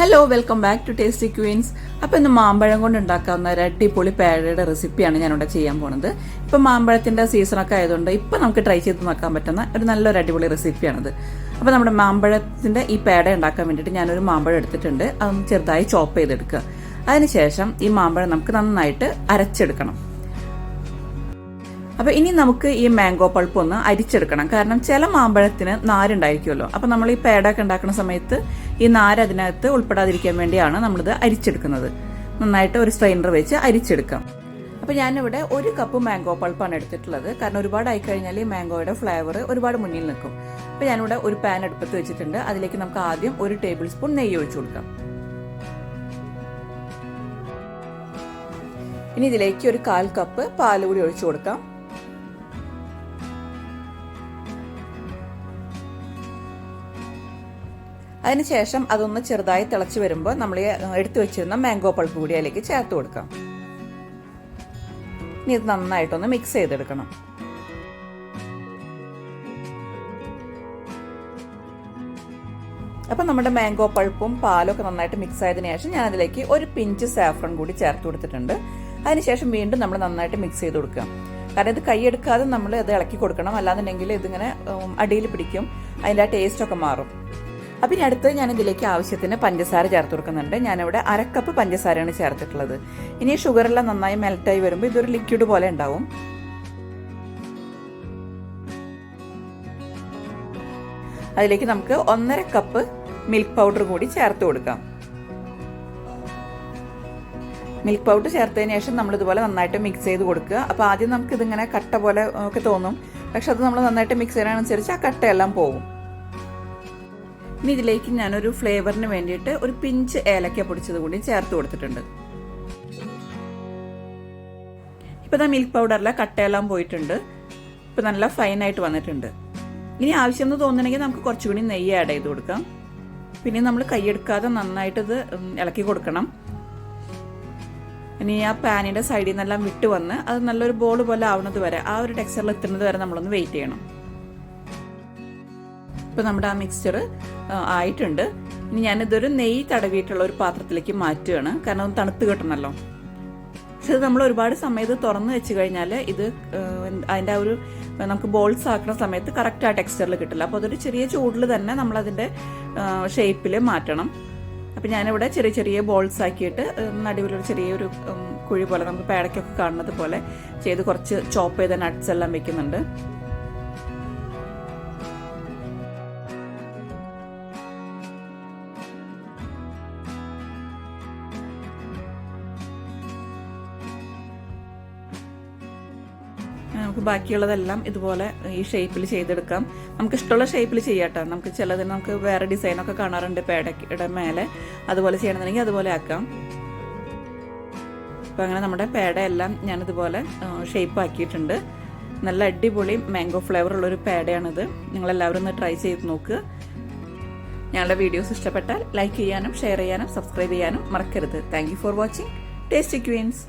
Hello welcome back to tasty queens. അപ്പോൾ ഇന്ന് മാമ്പഴം കൊണ്ട് ഉണ്ടാക്കാവുന്ന ഒരു അടിപൊളി പേടയുടെ റെസിപ്പിയാണ് ഞാനിവിടെ ചെയ്യാൻ പോകുന്നത്. ഇപ്പം മാമ്പഴത്തിൻ്റെ സീസണൊക്കെ ആയതുകൊണ്ട് ഇപ്പം നമുക്ക് ട്രൈ ചെയ്ത് നോക്കാൻ പറ്റുന്ന ഒരു നല്ലൊരു അടിപൊളി റെസിപ്പിയാണിത്. അപ്പോൾ നമ്മുടെ മാമ്പഴത്തിൻ്റെ ഈ പേട ഉണ്ടാക്കാൻ വേണ്ടിയിട്ട് ഞാനൊരു മാമ്പഴം എടുത്തിട്ടുണ്ട്. അതൊന്ന് ചെറുതായി ചോപ്പ് ചെയ്തെടുക്കുക. അതിനുശേഷം ഈ മാമ്പഴം നമുക്ക് നന്നായിട്ട് അരച്ചെടുക്കണം. അപ്പോൾ ഇനി നമുക്ക് ഈ മാംഗോ പൾപ്പ് ഒന്ന് അരിച്ചെടുക്കണം. കാരണം ചില മാമ്പഴത്തിന് നാരുണ്ടായിരിക്കുമല്ലോ. അപ്പോൾ നമ്മൾ ഈ പേടയൊക്കെ ഉണ്ടാക്കുന്ന സമയത്ത് ഈ നാര് അതിനകത്ത് ഉൾപ്പെടാതിരിക്കാൻ വേണ്ടിയാണ് നമ്മളിത് അരിച്ചെടുക്കുന്നത്. നന്നായിട്ട് ഒരു സ്ട്രെയിനർ വെച്ച് അരിച്ചെടുക്കാം. അപ്പോൾ ഞാനിവിടെ 1 കപ്പ് മാംഗോ പൾപ്പാണ് എടുത്തിട്ടുള്ളത്. കാരണം ഒരുപാട് ആയിക്കഴിഞ്ഞാൽ ഈ മാംഗോയുടെ ഫ്ലേവർ ഒരുപാട് മുന്നിൽ നിൽക്കും. അപ്പോൾ ഞാനിവിടെ ഒരു പാൻ അടുപ്പത്ത് വെച്ചിട്ടുണ്ട്. അതിലേക്ക് നമുക്ക് ആദ്യം 1 ടേബിൾ സ്പൂൺ നെയ്യ് ഒഴിച്ചു കൊടുക്കാം. ഇനി ഇതിലേക്ക് ഒരു 1/4 കപ്പ് പാൽ കൂടി ഒഴിച്ചു കൊടുക്കാം. അതിനുശേഷം അതൊന്ന് ചെറുതായി തിളച്ച് വരുമ്പോൾ നമ്മൾ എടുത്തു വെച്ചിരുന്ന മാംഗോ പൾപ്പ് കൂടി അതിലേക്ക് ചേർത്ത് കൊടുക്കാം. ഇനി ഇത് നന്നായിട്ടൊന്ന് മിക്സ് ചെയ്തെടുക്കണം. അപ്പം നമ്മുടെ മാംഗോ പൾപ്പും പാലും ഒക്കെ നന്നായിട്ട് മിക്സ് ആയതിനു ശേഷം ഞാൻ അതിലേക്ക് ഒരു പിഞ്ച് സാഫ്രൺ കൂടി ചേർത്ത് കൊടുത്തിട്ടുണ്ട്. അതിനുശേഷം വീണ്ടും നമ്മൾ നന്നായിട്ട് മിക്സ് ചെയ്ത് കൊടുക്കുക. കാരണം ഇത് കൈയെടുക്കാതെ നമ്മൾ ഇത് ഇളക്കി കൊടുക്കണം. അല്ലാന്നുണ്ടെങ്കിൽ ഇതിങ്ങനെ അടിയിൽ പിടിക്കും, അതിൻ്റെ ആ ടേസ്റ്റൊക്കെ മാറും. അപ്പം ഇനി അടുത്ത് ഞാൻ ഇതിലേക്ക് ആവശ്യത്തിന് പഞ്ചസാര ചേർത്ത് കൊടുക്കുന്നുണ്ട്. ഞാനിവിടെ 1/2 കപ്പ് പഞ്ചസാരയാണ് ചേർത്തിട്ടുള്ളത്. ഇനി ഷുഗറെല്ലാം നന്നായി മെൽറ്റായി വരുമ്പോൾ ഇതൊരു ലിക്വിഡ് പോലെ ഉണ്ടാവും. അതിലേക്ക് നമുക്ക് 1.5 കപ്പ് മിൽക്ക് പൗഡർ കൂടി ചേർത്ത് കൊടുക്കാം. മിൽക്ക് പൗഡർ ചേർത്തതിന് ശേഷം നമ്മളിതുപോലെ നന്നായിട്ട് മിക്സ് ചെയ്ത് കൊടുക്കുക. അപ്പോൾ ആദ്യം നമുക്ക് ഇതിങ്ങനെ കട്ട പോലെ ഒക്കെ തോന്നും. പക്ഷെ അത് നമ്മൾ നന്നായിട്ട് മിക്സ് ചെയ്യുന്നതിനനുസരിച്ച് ആ കട്ടയെല്ലാം പോകും. ഇനി ഇതിലേക്ക് ഞാനൊരു ഫ്ലേവറിന് വേണ്ടിയിട്ട് ഒരു പിഞ്ച് ഏലക്ക പൊടിച്ചത് കൂടി ചേർത്ത് കൊടുത്തിട്ടുണ്ട്. ഇപ്പം മിൽക്ക് പൗഡറിലെ കട്ടയെല്ലാം പോയിട്ടുണ്ട്. ഇപ്പം നല്ല ഫൈനായിട്ട് വന്നിട്ടുണ്ട്. ഇനി ആവശ്യം എന്ന് തോന്നുന്നുണ്ടെങ്കിൽ നമുക്ക് കുറച്ചുകൂടി നെയ്യ് ആഡ് ചെയ്ത് കൊടുക്കാം. പിന്നെ നമ്മൾ കൈയെടുക്കാതെ നന്നായിട്ട് ഇത് ഇളക്കി കൊടുക്കണം. ഇനി ആ പാനിൻ്റെ സൈഡിൽ നിന്നെല്ലാം വിട്ട് വന്ന് അത് നല്ലൊരു ബോൾ പോലെ ആവുന്നത് വരെ, ആ ഒരു ടെക്സ്ചറിൽ എത്തുന്നത് വരെ നമ്മളൊന്ന് വെയിറ്റ് ചെയ്യണം. ഇപ്പോൾ നമ്മുടെ ആ മിക്സ്ചർ ആയിട്ടുണ്ട്. ഇനി ഞാനിതൊരു നെയ്യ് തടവിയിട്ടുള്ള ഒരു പാത്രത്തിലേക്ക് മാറ്റുകയാണ്. കാരണം അത് തണുത്ത് കിട്ടണമല്ലോ. പക്ഷെ ഇത് നമ്മൾ ഒരുപാട് സമയത്ത് തുറന്ന് വെച്ച് കഴിഞ്ഞാൽ ഇത് അതിൻ്റെ ആ ഒരു നമുക്ക് ബോൾസ് ആക്കുന്ന സമയത്ത് കറക്റ്റ് ആ ടെക്സ്ചറിൽ കിട്ടില്ല. അപ്പോൾ അതൊരു ചെറിയ ചൂടിൽ തന്നെ നമ്മളതിൻ്റെ ഷേപ്പിൽ മാറ്റണം. അപ്പം ഞാനിവിടെ ചെറിയ ചെറിയ ബോൾസ് ആക്കിയിട്ട് നടുവിലൊരു ചെറിയൊരു കുഴി പോലെ നമുക്ക് പേടയ്ക്കൊക്കെ കാണുന്നത് പോലെ ചെയ്ത് കുറച്ച് ചോപ്പ് ചെയ്ത നട്ട്സ് എല്ലാം വെക്കുന്നുണ്ട്. നമുക്ക് ബാക്കിയുള്ളതെല്ലാം ഇതുപോലെ ഈ ഷേപ്പിൽ ചെയ്തെടുക്കാം. നമുക്ക് ഇഷ്ടമുള്ള ഷേപ്പിൽ ചെയ്യാട്ടോ. നമുക്ക് ചിലതിന് നമുക്ക് വേറെ ഡിസൈനൊക്കെ കാണാറുണ്ട് പേടയുടെ മേലെ. അതുപോലെ ചെയ്യണമെന്നുണ്ടെങ്കിൽ അതുപോലെ ആക്കാം. അപ്പോൾ അങ്ങനെ നമ്മുടെ പേടയെല്ലാം ഞാനിതുപോലെ ഷേപ്പ് ആക്കിയിട്ടുണ്ട്. നല്ല അടിപൊളി മാംഗോ ഫ്ലേവർ ഉള്ളൊരു പേടയാണിത്. നിങ്ങളെല്ലാവരും ഒന്ന് ട്രൈ ചെയ്ത് നോക്കുക. ഞങ്ങളുടെ വീഡിയോസ് ഇഷ്ടപ്പെട്ടാൽ ലൈക്ക് ചെയ്യാനും ഷെയർ ചെയ്യാനും സബ്സ്ക്രൈബ് ചെയ്യാനും മറക്കരുത്. Thank you for watching tasty Queen's.